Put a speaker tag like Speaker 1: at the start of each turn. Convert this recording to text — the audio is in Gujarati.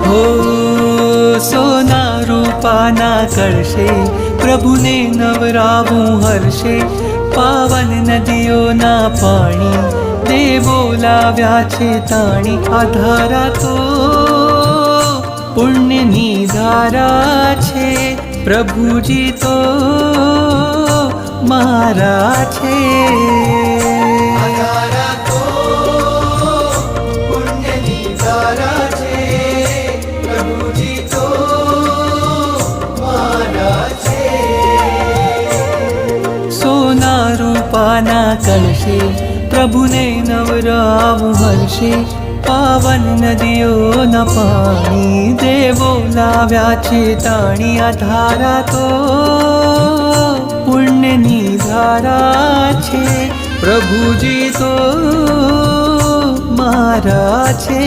Speaker 1: હો સોના રૂપાના કળશે પ્રભુને નવરાવું હર્ષે, પાવન નદીઓના પાણી દેવો લાવ્યા છે તાણી. આ ધારા તો પુણ્યની ધારા છે, પ્રભુજી તો મારા છે. સોના રૂપાના કળશે પ્રભુને નવરાવું હર્ષે, પાવન નદીઓના પાણી દેવો લાવ્યા છે તાણી. આ ધારા તો પુણ્યની ધારા છે, પ્રભુજી તો મારા છે.